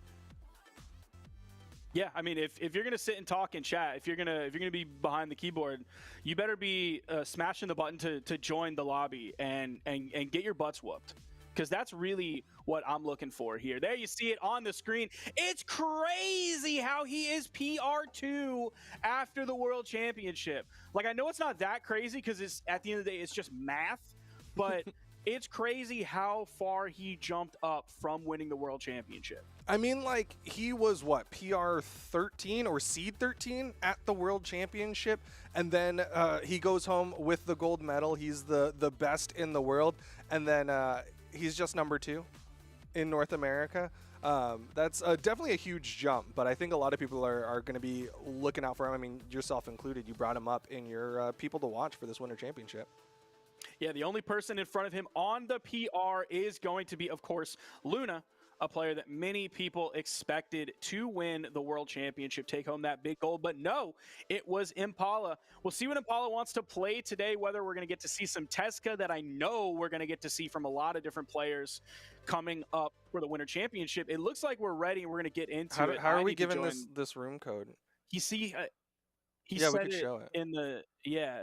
Yeah, I mean, if you're gonna sit and talk in chat, if you're gonna be behind the keyboard, you better be smashing the button to join the lobby and get your butts whooped, because that's really what I'm looking for here. There you see it on the screen. It's crazy how he is PR2 after the World Championship. Like, I know it's not that crazy because it's, at the end of the day, it's just math, but it's crazy how far he jumped up from winning the World Championship. I mean, like, he was, what, PR 13 or seed 13 at the World Championship, and then he goes home with the gold medal. He's the best in the world, and then he's just number 2 in North America. That's definitely a huge jump, but I think a lot of people are going to be looking out for him. I mean, yourself included. You brought him up in your people to watch for this Winter Championship. Yeah, the only person in front of him on the PR is going to be, of course, Luna. a player that many people expected to win the World Championship, take home that big gold. But no, it was Impala. We'll see what Impala wants to play today, whether we're going to get to see some Tesca that I know we're going to get to see from a lot of different players coming up for the Winter Championship. It looks like we're ready, and we're going to get into it. How are we giving this room code? He yeah, said we could show it in the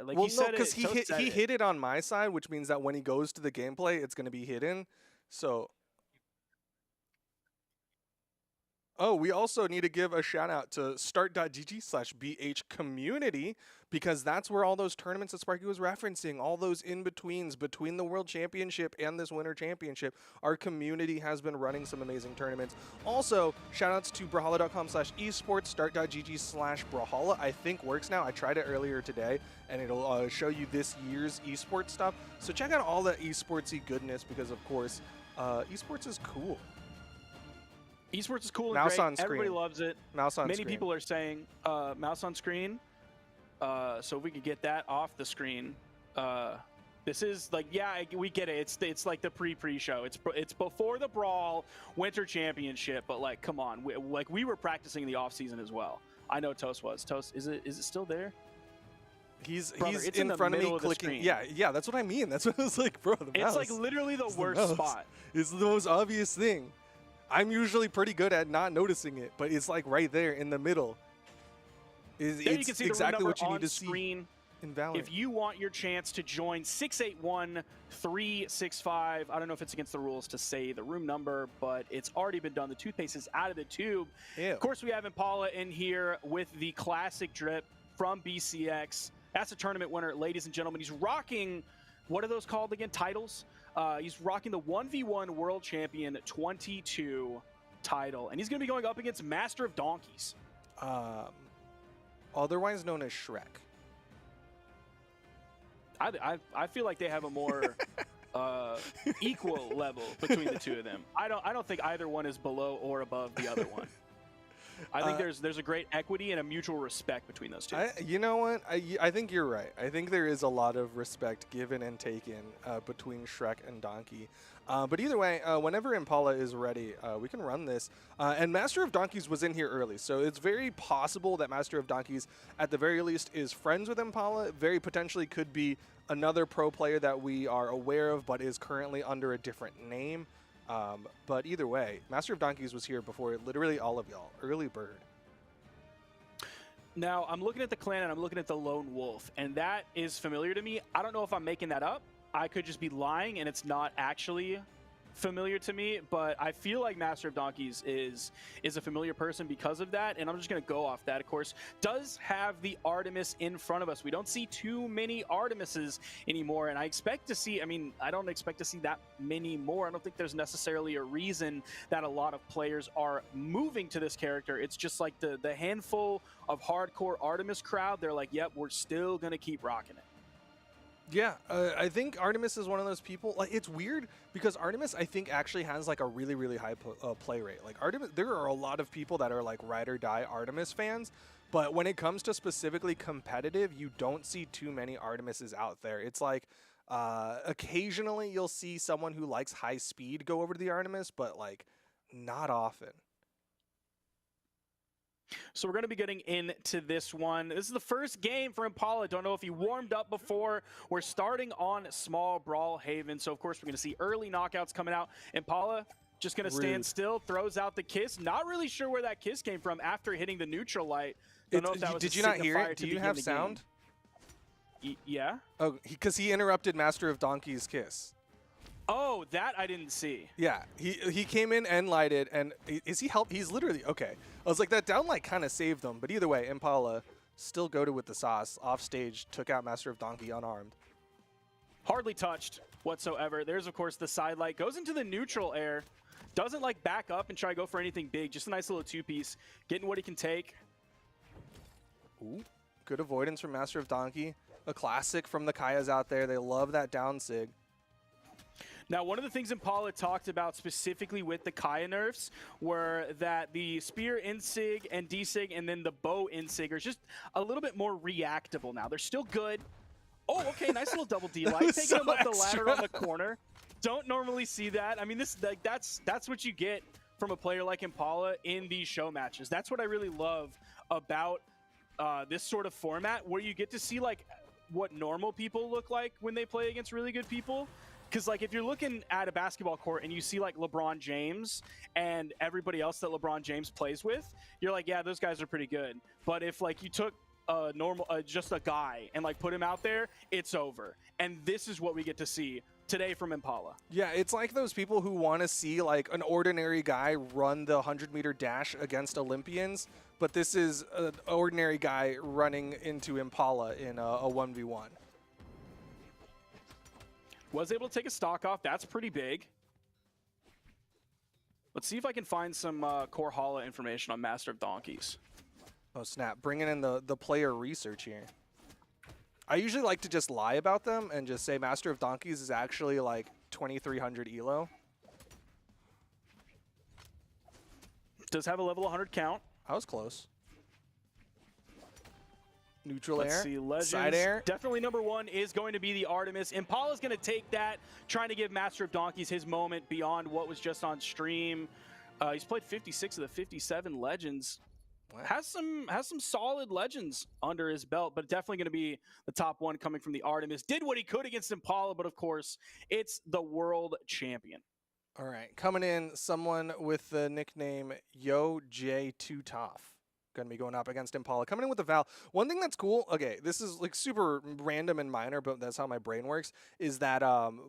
like well, he said because it. he hit it on my side, which means that when he goes to the gameplay, it's going to be hidden. So, oh, we also need to give a shout out to start.gg/BH community, because that's where all those tournaments that Sparky was referencing, all those in-betweens between the World Championship and this Winter Championship, our community has been running some amazing tournaments. Also, shout outs to Brawlhalla.com/esports, start.gg/Brawlhalla, I think works now. I tried it earlier today, and it'll show you this year's esports stuff. So check out all the esportsy goodness, because of course, esports is cool. Esports is cool and mouse great. on screen. Everybody loves it. Mouse on Many screen. people are saying mouse on screen. So if we could get that off the screen. This is like, yeah, we get it. It's like the pre-show. It's before the Brawl Winter Championship, but like, come on, we were practicing in the off season as well. I know Toast was. Toast, is it still there? He's in front of me clicking. Yeah, that's what I mean. That's what I was like, bro. The mouse. It's like literally the worst spot. It's the most obvious thing. I'm usually pretty good at not noticing it, but it's like right there in the middle. It's you can see exactly the what you need to screen. See in Valorant. If you want your chance to join 681-365, I don't know if it's against the rules to say the room number, but it's already been done. The toothpaste is out of the tube. Ew. Of course, we have Impala in here with the classic drip from BCX. That's a tournament winner, ladies and gentlemen. He's rocking, what are those called again? Titles? He's rocking the 1v1 World Champion 22 title, and he's going to be going up against Master of Donkeys. Otherwise known as Shrek. I feel like they have a more equal level between the two of them. I don't think either one is below or above the other one. I think there's a great equity and a mutual respect between those two. You know what? I think you're right. I think there is a lot of respect given and taken between Shrek and Donkey. But either way, whenever Impala is ready, we can run this. And Master of Donkeys was in here early, so it's very possible that Master of Donkeys, at the very least, is friends with Impala. Very potentially could be another pro player that we are aware of, but is currently under a different name. But either way, Master of Donkeys was here before literally all of y'all. Early bird. Now, I'm looking at the clan and I'm looking at the Lone Wolf, and that is familiar to me. I don't know if I'm making that up. I could just be lying and it's not actually familiar to me, but I feel like Master of Donkeys is a familiar person because of that, and I'm just going to go off that. Of course, does have the Artemis in front of us. We don't see too many Artemises anymore, and I expect to see, I don't expect to see that many more. I don't think there's necessarily a reason that a lot of players are moving to this character. It's just like the handful of hardcore Artemis crowd, they're like, yep, we're still going to keep rocking it. Yeah, I think Artemis is one of those people. Like, it's weird because Artemis, I think, actually has like a really, really high play rate. Like Artemis, there are a lot of people that are like ride or die Artemis fans, but when it comes to specifically competitive, you don't see too many Artemises out there. It's like occasionally you'll see someone who likes high speed go over to the Artemis, but like not often. So we're going to be getting into this one. This is the first game for Impala. Don't know if he warmed up before. We're starting on small Brawl Haven. So, of course, we're going to see early knockouts coming out. Impala just going to stand still, throws out the kiss. Not really sure where that kiss came from after hitting the neutral light. Don't know if that was did you not hear it? Do you have sound? Yeah. Oh, because he interrupted Master of Donkey's kiss. Oh, that I didn't see. Yeah, he came in and lighted, and is he help? He's literally okay. I was like, that down light kind of saved them, but either way, Impala still goated with the sauce. Off stage, took out Master of Donkey unarmed. Hardly touched whatsoever. There's of course the side light, goes into the neutral air, doesn't like back up and try to go for anything big. Just a nice little two-piece, getting what he can take. Ooh, good avoidance from Master of Donkey. A classic from the Kayas out there. They love that down sig. Now, one of the things Impala talked about specifically with the Kaya nerfs were that the spear insig and desig and then the bow insig are just a little bit more reactable now. They're still good. Oh, okay, nice little double D light. Taking him up the ladder on the corner. Don't normally see that. I mean, that's what you get from a player like Impala in these show matches. That's what I really love about this sort of format, where you get to see like what normal people look like when they play against really good people. Because, like, if you're looking at a basketball court and you see, like, LeBron James and everybody else that LeBron James plays with, you're like, yeah, those guys are pretty good. But if, like, you took a normal, just a guy and, like, put him out there, it's over. And this is what we get to see today from Impala. Yeah, it's like those people who want to see, like, an ordinary guy run the 100-meter dash against Olympians, but this is an ordinary guy running into Impala in a 1v1. Was able to take a stock off. That's pretty big. Let's see if I can find some Brawlhalla information on Master of Donkeys. Oh, snap. Bringing in the player research here. I usually like to just lie about them and just say Master of Donkeys is actually like 2,300 elo. Does have a level 100 count. I was close. Neutral Let's air, see, Legends. side air. Definitely number one is going to be the Artemis. Impala's going to take that, trying to give Master of Donkeys his moment beyond what was just on stream. He's played 56 of the 57 Legends. Wow. Has some solid Legends under his belt, but definitely going to be the top one coming from the Artemis. Did what he could against Impala, but of course, it's the world champion. All right, coming in, someone with the nickname Yo J Too Tough. Going to be going up against Impala. Coming in with the Val. One thing that's cool, okay, this is like super random and minor, but that's how my brain works, is that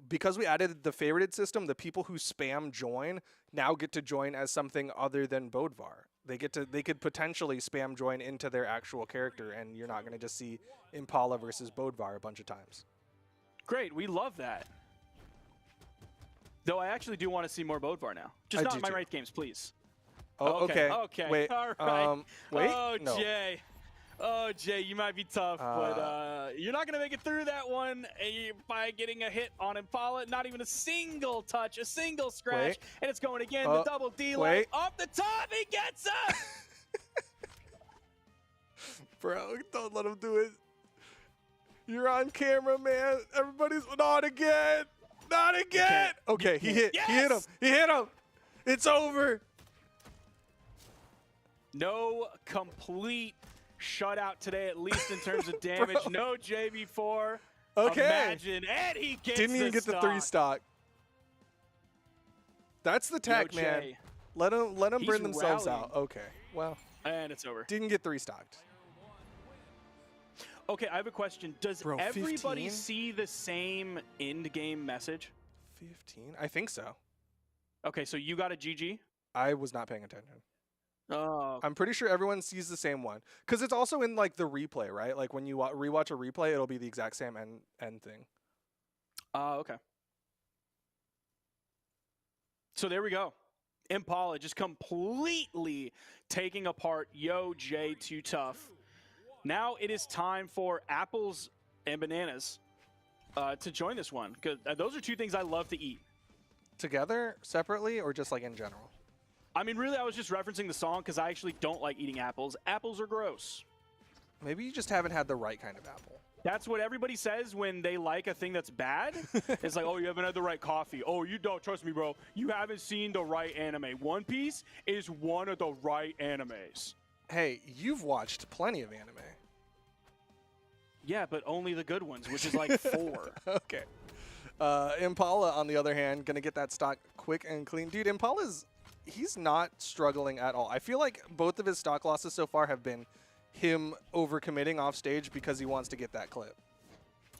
because we added the favorited system, the people who spam join now get to join as something other than Bodvar. They could potentially spam join into their actual character, and you're not going to just see Impala versus Bodvar a bunch of times. Great, we love that. Though I actually do want to see more Bodvar now. Just I not do in my too. right games, please. Oh, okay. Okay. Wait. All right. Wait. Oh, No. Jay. Oh, Jay, you might be tough, but you're not going to make it through that one by getting a hit on Impala. Not even a single touch, a single scratch. Wait. And it's going again. The double delay. Off the top. He gets it. Bro, don't let him do it. You're on camera, man. Everybody's not again. Not again. Okay, he hit. Yes! He hit him. He hit him. It's over. No complete shutout today, at least in terms of damage. No JB4. Okay. Imagine. And he gets Didn't even get the 3 stock. That's the tech, man. Jay. Let them He's burn themselves rallying. out. Okay. Well, And it's over. didn't get 3 stocked. Okay, I have a question. Does Bro, everybody 15? see the same end-game message? 15? I think so. Okay, so you got a GG? I was not paying attention. Oh, I'm pretty sure everyone sees the same one. Because it's also in, like, the replay, right? Like, when you rewatch a replay, it'll be the exact same end thing. okay. So there we go. Impala just completely taking apart Yo J Too Tough. Now it is time for Apples and Bananas to join this one. Because those are two things I love to eat. Together, separately, or just, like, in general? I mean, really, I was just referencing the song because I actually don't like eating apples. Apples are gross. Maybe you just haven't had the right kind of apple. That's what everybody says when they like a thing that's bad. It's like, oh, you haven't had the right coffee. Oh, you don't. Trust me, bro. You haven't seen the right anime. One Piece is one of the right animes. Hey, you've watched plenty of anime. Yeah, but only the good ones, which is like 4. Okay. Impala, on the other hand, going to get that stock quick and clean. Dude, Impala's... He's not struggling at all. I feel like both of his stock losses so far have been him overcommitting off stage because he wants to get that clip.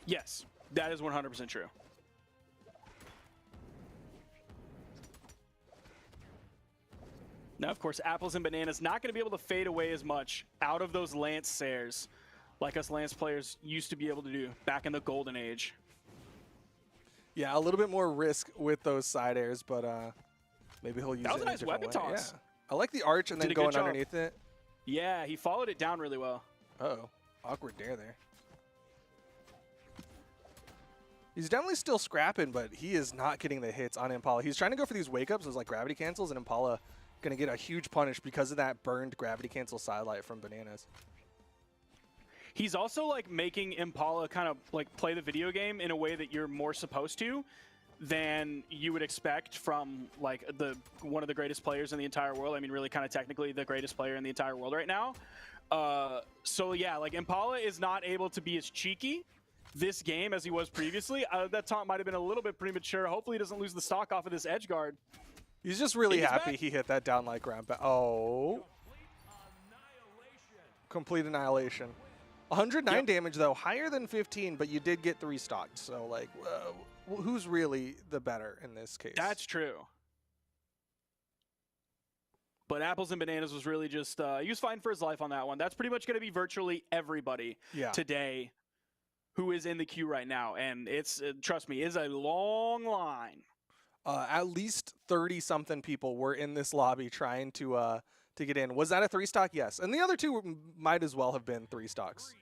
Yes, that is 100% true. Now, of course, Apples and Bananas not going to be able to fade away as much out of those Lance Sayers like us Lance players used to be able to do back in the golden age. Yeah, a little bit more risk with those side airs, but maybe he'll use That was it a in nice different weapon way. toss. Yeah. I like the arch and Did then a good going job. underneath it. Yeah, he followed it down really well. Uh-oh. Awkward dare there. He's definitely still scrapping, but he is not getting the hits on Impala. He's trying to go for these wake-ups, those like gravity cancels, and Impala going to get a huge punish because of that burned gravity cancel sidelight from Bananas. He's also like making Impala kind of like play the video game in a way that you're more supposed to. than you would expect from like one of the greatest players in the entire world. I mean, really kind of technically the greatest player in the entire world right now. So yeah, like Impala is not able to be as cheeky this game as he was previously. That taunt might have been a little bit premature. Hopefully he doesn't lose the stock off of this edge guard. He's just really happy he hit that down like ground. Oh. Complete annihilation. 109 damage though, higher than 15, but you did get 3 stocked. So like, who's really the better in this case? That's true. But Apples and Bananas was really just, he was fighting for his life on that one. That's pretty much going to be virtually everybody today who is in the queue right now. And it's, trust me, is a long line. At least 30-something people were in this lobby trying to get in. Was that a 3-stock? Yes. And the other 2 might as well have been 3 stocks.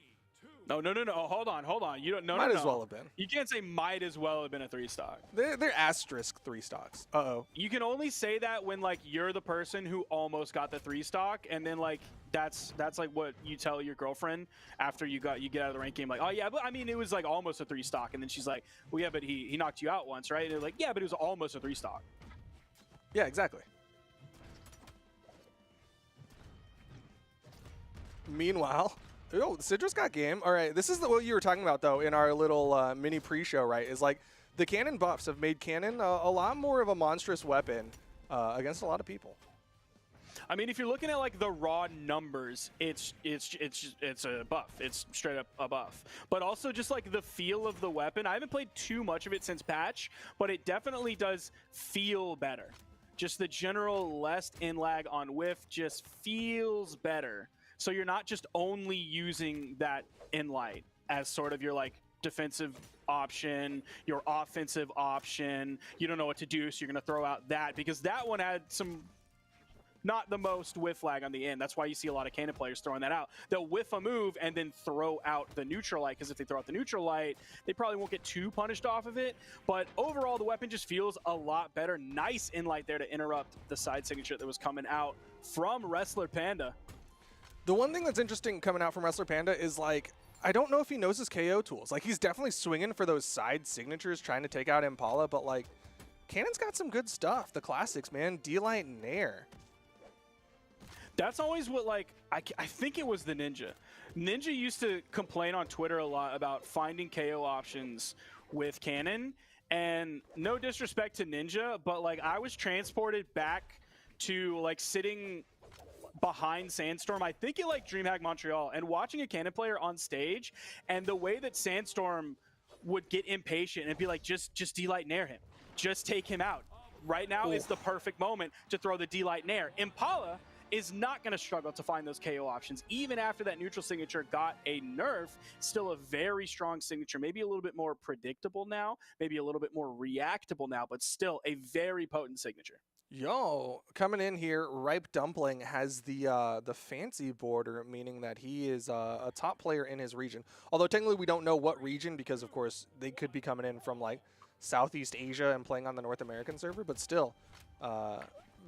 No. Hold on. You don't. No. Might as well have been. You can't say might as well have been a 3-stock. They're asterisk 3 stocks. You can only say that when like you're the person who almost got the 3-stock, and then like that's like what you tell your girlfriend after you get out of the rank game. Like, oh yeah, but I mean it was like almost a 3-stock, and then she's like, well yeah, but he knocked you out once, right? And they're like, yeah, but it was almost a 3-stock. Yeah, exactly. Meanwhile, Citrus got game. All right, this is what you were talking about, though, in our little mini pre-show, right? Is like the cannon buffs have made cannon a lot more of a monstrous weapon against a lot of people. I mean, if you're looking at like the raw numbers, it's a buff. It's straight up a buff. But also just like the feel of the weapon. I haven't played too much of it since patch, but it definitely does feel better. Just the general less in lag on whiff just feels better. So you're not just only using that in light as sort of your like defensive option, your offensive option. You don't know what to do, so you're going to throw out that because that one had some not the most whiff lag on the end. That's why you see a lot of cannon players throwing that out. They'll whiff a move and then throw out the neutral light because if they throw out the neutral light, they probably won't get too punished off of it. But overall, the weapon just feels a lot better. Nice in light there to interrupt the side signature that was coming out from Wrestler Panda. The one thing that's interesting coming out from Wrestler Panda is, like, I don't know if he knows his KO tools. Like, he's definitely swinging for those side signatures, trying to take out Impala, but, like, Cannon's got some good stuff. The classics, man. D-Light and Nair. That's always what, like, I think it was the Ninja. Ninja used to complain on Twitter a lot about finding KO options with Cannon, and no disrespect to Ninja, but, like, I was transported back to, like, sitting behind Sandstorm, I think it like DreamHack Montreal, and watching a cannon player on stage and the way that Sandstorm would get impatient and be like, just D-Light Nair him. Just take him out. Right now is the perfect moment to throw the D-Light Nair. Impala is not going to struggle to find those KO options. Even after that neutral signature got a nerf, still a very strong signature. Maybe a little bit more predictable now, maybe a little bit more reactable now, but still a very potent signature. Yo, coming in here, Ripe Dumpling has the fancy border, meaning that he is a top player in his region. Although technically we don't know what region because, of course, they could be coming in from like Southeast Asia and playing on the North American server. But still,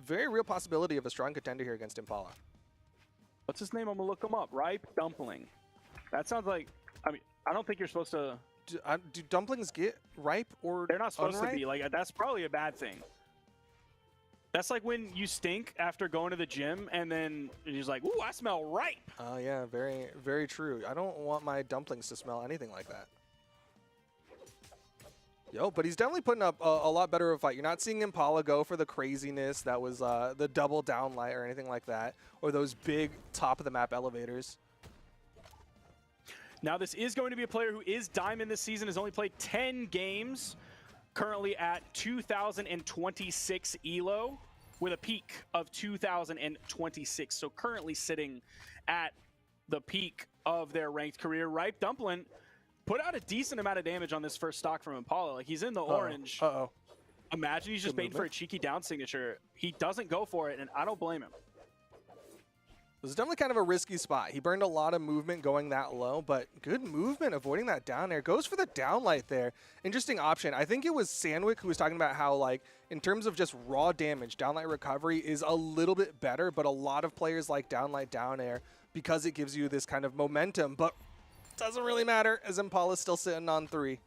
very real possibility of a strong contender here against Impala. What's his name? I'm gonna look him up. Ripe Dumpling. That sounds like. I mean, I don't think you're supposed to. Do dumplings get ripe or they're not supposed unripe? to be? Like that's probably a bad thing. That's like when you stink after going to the gym and then you're like, ooh, I smell ripe. Oh, yeah, very, very true. I don't want my dumplings to smell anything like that. Yo, but he's definitely putting up a lot better of a fight. You're not seeing Impala go for the craziness that was the double downlight or anything like that, or those big top-of-the-map elevators. Now, this is going to be a player who is Diamond this season, has only played 10 games. Currently at 2,026 ELO with a peak of 2,026. So currently sitting at the peak of their ranked career. Ripe Dumpling put out a decent amount of damage on this first stock from Impala. Like he's in the orange. Imagine he's just waiting for a cheeky down signature. He doesn't go for it, and I don't blame him. This is definitely kind of a risky spot. He burned a lot of movement going that low, but good movement avoiding that down air. Goes for the downlight there. Interesting option. I think it was Sandwick who was talking about how, like, in terms of just raw damage, downlight recovery is a little bit better, but a lot of players like downlight down air because it gives you this kind of momentum, but doesn't really matter as Impala's still sitting on 3.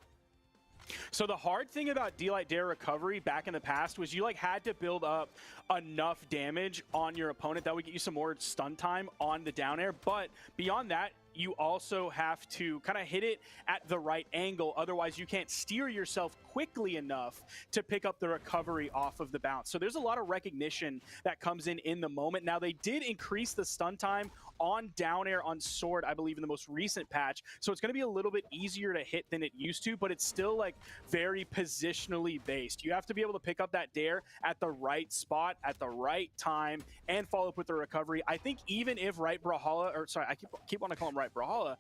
So the hard thing about D-Light Dare recovery back in the past was you like had to build up enough damage on your opponent that would get you some more stun time on the down air. But beyond that, you also have to kind of hit it at the right angle. Otherwise, you can't steer yourself quickly enough to pick up the recovery off of the bounce. So there's a lot of recognition that comes in the moment. Now, they did increase the stun time on down air on sword, I believe, in the most recent patch. So it's going to be a little bit easier to hit than it used to, but it's still like very positionally based. You have to be able to pick up that dare at the right spot, at the right time, and follow up with the recovery. I think even if Brawlhalla, or sorry, I keep wanting to call him Brawlhalla,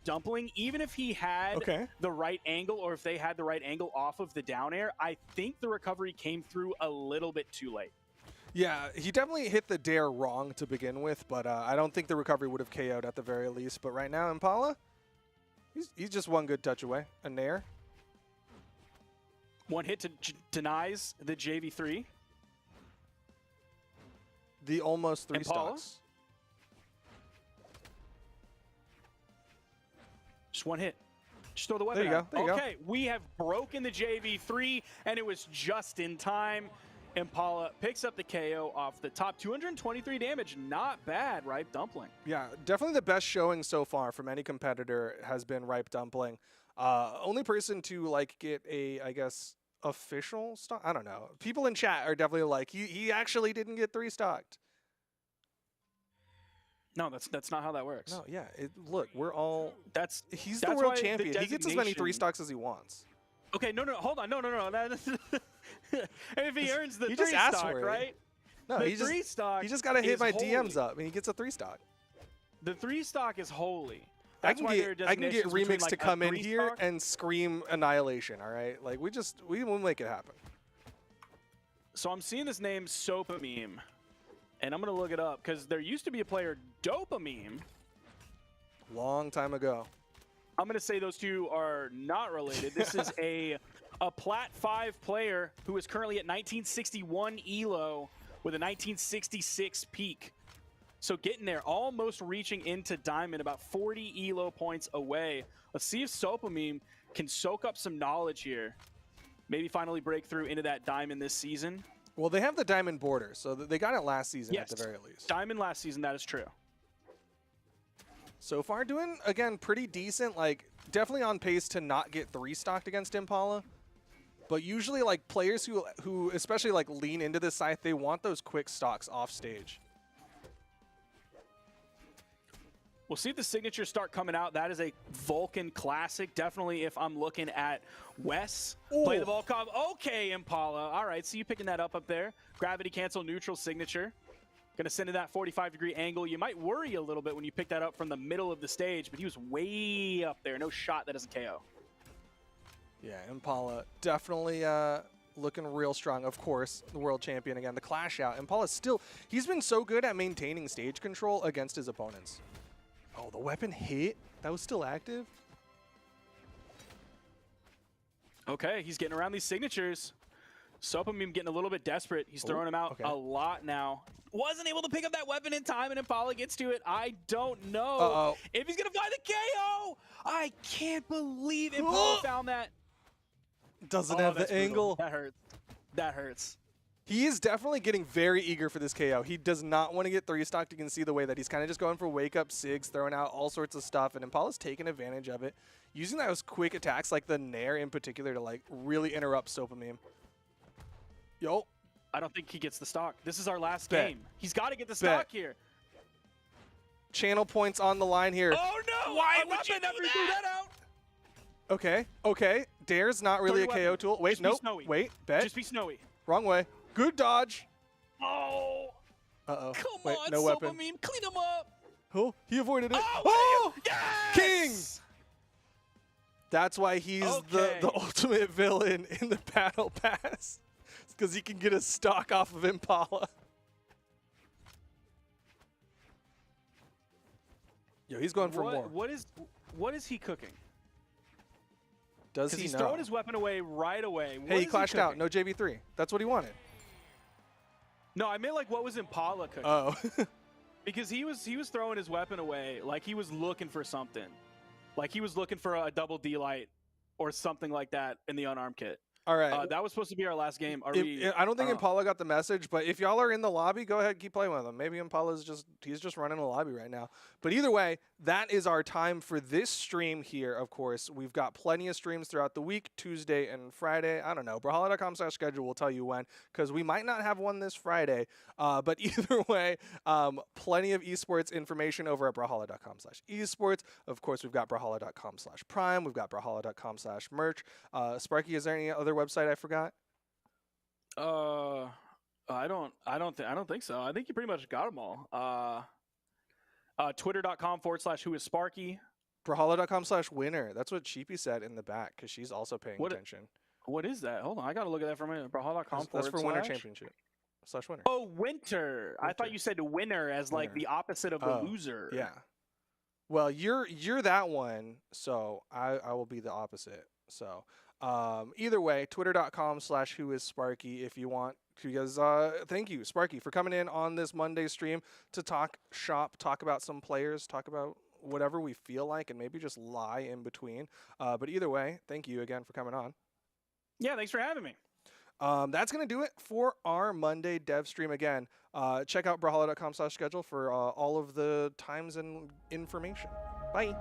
Dumpling, even if he had the right angle, or if they had the right angle off of the down air, I think the recovery came through a little bit too late. Yeah, he definitely hit the dare wrong to begin with, but I don't think the recovery would have KO'd at the very least. But right now, Impala, he's just one good touch away. A nair. One hit to denies the JV3. The almost 3 Impala? stocks. Just one hit. Just throw the weapon There you out. go. There you Okay, we have broken the JV3, and it was just in time. Impala picks up the KO off the top. 223 damage. Not bad, right? Dumpling. Yeah, definitely the best showing so far from any competitor has been Ripe Dumpling. Only person to like get a, I guess, official stock. I don't know. People in chat are definitely like, he actually didn't get 3 stocked. No, that's not how that works. No, yeah. Look, we're all. He's the that's world why the champion. He gets as many 3 stocks as he wants. Okay, no, hold on, no. If he earns the he 3 just asked stock, for it. right? No, the he 3 stock. He just got to hit my holy. DMs up, and he gets a 3 stock. The 3 stock is holy. I can get Remix like to come in 3 here stock. and scream annihilation. All right, like we will make it happen. So I'm seeing this name Sopameme, and I'm gonna look it up because there used to be a player Dopameme. Long time ago. I'm gonna say those two are not related. This is a Plat 5 player who is currently at 1961 elo with a 1966 peak. So getting there, almost reaching into Diamond, about 40 elo points away. Let's see if Sopameme can soak up some knowledge here. Maybe finally break through into that Diamond this season. Well, they have the Diamond border, so they got it last season at the very least. Diamond last season, that is true. So far doing, again, pretty decent. Like, definitely on pace to not get 3 stocked against Impala. But usually, like, players who especially, like, lean into this scythe, they want those quick stocks off stage. We'll see if the signatures start coming out. That is a Vulcan classic. Definitely if I'm looking at Wes. Ooh. Play the ball comp. Okay, Impala. All right, so you picking that up there. Gravity cancel neutral signature. Going to send to that 45-degree angle. You might worry a little bit when you pick that up from the middle of the stage, but he was way up there. No shot that doesn't KO. Yeah, Impala definitely looking real strong. Of course, the world champion again. The clash out. Impala still, he's been so good at maintaining stage control against his opponents. Oh, the weapon hit? That was still active? Okay, he's getting around these signatures. Sopameme getting a little bit desperate. He's throwing him out a lot now. Wasn't able to pick up that weapon in time, and Impala gets to it. I don't know if he's going to find the KO. I can't believe Impala found that. Doesn't have the angle. That hurts. That hurts. He is definitely getting very eager for this KO. He does not want to get 3 stocked. You can see the way that he's kind of just going for wake-up sigs, throwing out all sorts of stuff, and Impala's taking advantage of it, using those quick attacks like the Nair in particular to like really interrupt Sopameme. Yo. I don't think he gets the stock. This is our last game. He's got to get the stock here. Channel points on the line here. Oh, no! Why would you never do that out? Okay, okay. Dare's not really a KO tool. Wait, nope. Wait, bet. Just be snowy. Wrong way. Good dodge. Oh. Uh-oh. Come Wait, on, no weapon. Sopameme, clean him up. Oh, he avoided it. Oh! Yes! King! That's why he's the ultimate villain in the battle pass. It's because he can get a stock off of Impala. Yo, he's going for more. What is he cooking? Does he know? He's throwing his weapon away right away. Hey, he clashed out. No JV3. That's what he wanted. No, I meant like what was Impala cooking? Oh. Because he was throwing his weapon away like he was looking for something. Like he was looking for a double D-light or something like that in the unarmed kit. All right. That was supposed to be our last game. I don't think Impala got the message, but if y'all are in the lobby, go ahead, keep playing with him. Maybe Impala's he's just running the lobby right now. But either way, that is our time for this stream here, of course. We've got plenty of streams throughout the week, Tuesday and Friday. I don't know. Brawlhalla.com/schedule will tell you when, because we might not have one this Friday. But either way, plenty of esports information over at Brawlhalla.com/esports. Of course, we've got Brawlhalla.com/prime. We've got Brawlhalla.com/merch. Sparky, is there any other website I forgot? I don't think so. I think you pretty much got them all. Twitter.com/whoissparky. Brawlhalla.com/winner. That's what Cheapy said in the back, because she's also paying attention. What is that? Hold on, I gotta look at that for a minute. Brawlhalla.com. That's for winner championship. /winner. Oh, winter. I thought you said winner as Winner. like the opposite of the loser. Yeah. Well, you're that one, so I will be the opposite. So either way, twitter.com/whoissparky if you want. Because thank you, Sparky, for coming in on this Monday stream to talk shop, talk about some players, talk about whatever we feel like, and maybe just lie in between. But either way, thank you again for coming on. Yeah, thanks for having me. That's going to do it for our Monday dev stream. Again, check out Brawlhalla.com/schedule for all of the times and information. Bye.